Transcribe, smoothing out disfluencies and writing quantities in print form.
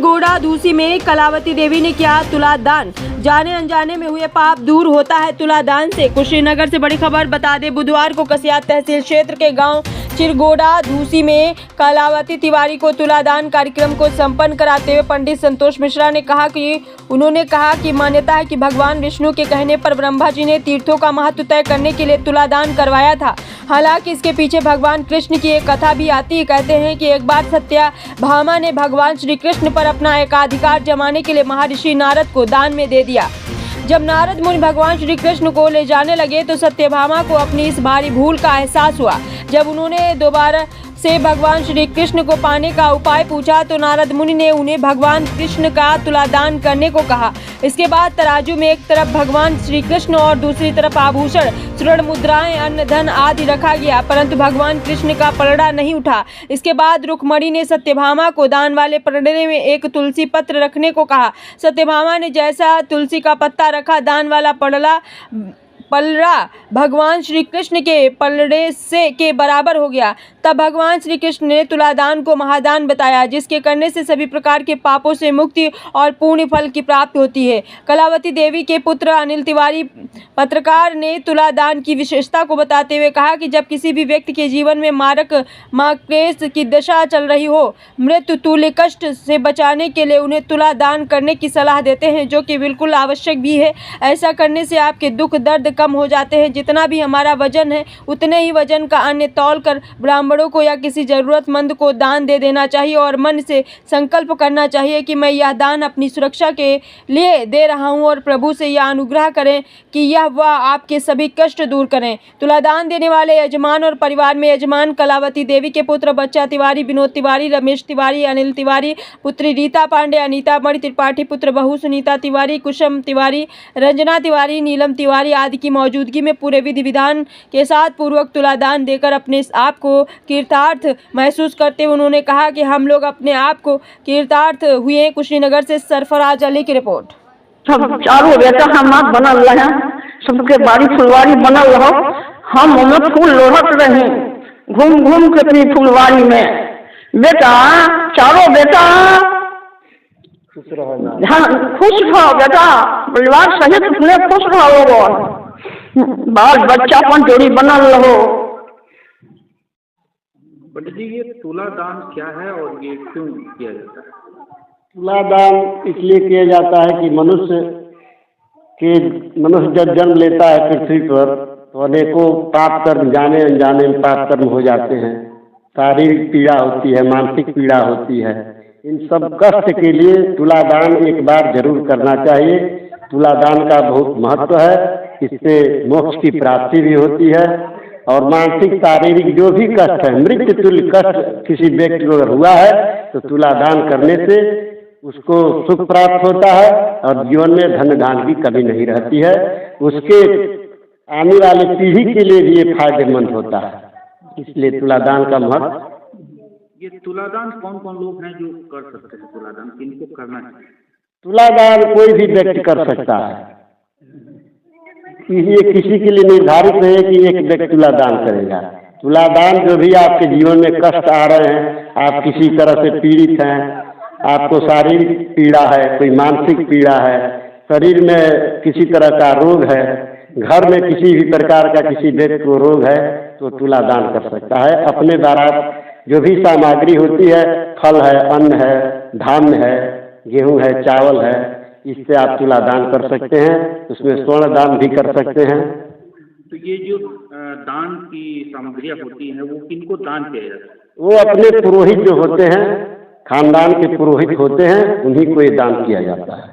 चिरगोड़ा दूसी में कलावती देवी ने किया तुलादान। जाने अनजाने में हुए पाप दूर होता है तुलादान से। कुशीनगर से बड़ी खबर बता दें, बुधवार को कसियात तहसील क्षेत्र के गांव चिरगोड़ा दूसी में कलावती तिवारी को तुलादान कार्यक्रम को संपन्न कराते हुए पंडित संतोष मिश्रा ने कहा कि मान्यता है कि भगवान विष्णु के कहने पर ब्रह्मा जी ने तीर्थों का महत्व तय करने के लिए तुलादान करवाया था। हालांकि इसके पीछे भगवान कृष्ण की एक कथा भी आती है। कहते हैं कि एक बार सत्यभामा ने भगवान श्री कृष्ण पर अपना एकाधिकार जमाने के लिए महर्षि नारद को दान में दे दिया। जब नारद मुनि भगवान श्री कृष्ण को ले जाने लगे तो सत्यभामा को अपनी इस भारी भूल का एहसास हुआ। जब उन्होंने दोबारा से भगवान श्री कृष्ण को पाने का उपाय पूछा तो नारद मुनि ने उन्हें भगवान कृष्ण का तुलादान करने को कहा। इसके बाद तराजू में एक तरफ भगवान श्री कृष्ण और दूसरी तरफ आभूषण, स्वर्ण मुद्राएं, अन्न धन आदि रखा गया, परंतु भगवान कृष्ण का पलड़ा नहीं उठा। इसके बाद रुक्मणी ने सत्यभामा को दान वाले पलड़े में एक तुलसी पत्र रखने को कहा। सत्यभामा ने जैसा तुलसी का पत्ता रखा, दान वाला पलड़ा भगवान श्री कृष्ण के पलड़े से के बराबर हो गया। तब भगवान श्री कृष्ण ने तुलादान को महादान बताया, जिसके करने से सभी प्रकार के पापों से मुक्ति और पुण्य फल की प्राप्ति होती है। कलावती देवी के पुत्र अनिल तिवारी पत्रकार ने तुलादान की विशेषता को बताते हुए कहा कि जब किसी भी व्यक्ति के जीवन में मारक माकेश की दशा चल रही हो, मृत्यु तुल्य कष्ट से बचाने के लिए उन्हें तुलादान करने की सलाह देते हैं, जो कि बिल्कुल आवश्यक भी है। ऐसा करने से आपके दुख दर्द कम हो जाते हैं। जितना भी हमारा वजन है उतने ही वजन का अन्न तौल कर ब्राह्मणों को या किसी जरूरतमंद को दान दे देना चाहिए और मन से संकल्प करना चाहिए कि मैं यह दान अपनी सुरक्षा के लिए दे रहा हूं और प्रभु से यह अनुग्रह करें कि वह आपके सभी कष्ट दूर करें। तुलादान देने वाले यजमान और परिवार में यजमान कलावती देवी के पुत्र बच्चा तिवारी, विनोद तिवारी, रमेश तिवारी, अनिल तिवारी, पुत्री रीता पांडे, अनीता मणि त्रिपाठी, पुत्र बहू सुनीता तिवारी, कुसुम तिवारी, रंजना तिवारी, नीलम तिवारी आदि की मौजूदगी में पूरे विधि विधान के साथ पूर्वक तुलादान देकर अपने आप को कृतार्थ महसूस करते हुए उन्होंने कहा कि हम लोग अपने आप को कृतार्थ हुए। कुशीनगर से सरफराज अली की रिपोर्ट। सब चारों बेटा हम बनल रहे, सबके बाड़ी फुलवारी बनल रहो, हम उनमें फूल लोढ़त रहे, घूम घूम के अपनी फुलवारी में। बेटा चारों बेटा खुश रहो बेटा, परिवार सहित अपने खुश रहो, बाल बच्चा अपन जोड़ी बनल रहो। पंडित जी, ये तुलादान क्या है और ये क्यों किया जाता है? तुलादान इसलिए किया जाता है कि मनुष्य जब जन्म लेता है पृथ्वी पर तो अनेकों पाप कर्म जाने अनजाने में पाप कर्म हो जाते हैं। शारीरिक पीड़ा होती है, मानसिक पीड़ा होती है। इन सब कष्ट के लिए तुलादान एक बार जरूर करना चाहिए। तुलादान का बहुत महत्व है, इससे मोक्ष की प्राप्ति भी होती है और मानसिक शारीरिक जो भी कष्ट है, मृत्यु तुल्य कष्ट किसी व्यक्ति को अगर हुआ है तो तुलादान करने से उसको सुख प्राप्त होता है और जीवन में धन धान की कमी नहीं रहती है। उसके आने वाली पीढ़ी के लिए भी ये फायदेमंद होता है, इसलिए तुलादान का महत्व। ये तुलादान कौन कौन लोग हैं जो कर सकते हैं? तुलादान किनको करना चाहिए? तुलादान कोई भी व्यक्ति कर सकता है, ये किसी के लिए निर्धारित नहीं है कि एक व्यक्ति तुलादान करेगा। तुलादान जो भी आपके जीवन में कष्ट आ रहे हैं, आप किसी तरह से पीड़ित हैं, आपको शारीरिक पीड़ा है, कोई मानसिक पीड़ा है, शरीर में किसी तरह का रोग है, घर में किसी भी प्रकार का किसी व्यक्ति को रोग है तो तुलादान कर सकता है। अपने द्वारा जो भी सामग्री होती है, फल है, अन्न है, धान्य है, गेहूं है, चावल है, इससे आप तुलादान कर सकते हैं। उसमें स्वर्ण दान भी कर सकते हैं। तो ये जो दान की सामग्रियाँ होती हैं वो किनको दान किया जाता है? वो अपने पुरोहित जो होते हैं, खानदान के पुरोहित होते हैं, उन्हीं को ये दान किया जाता है।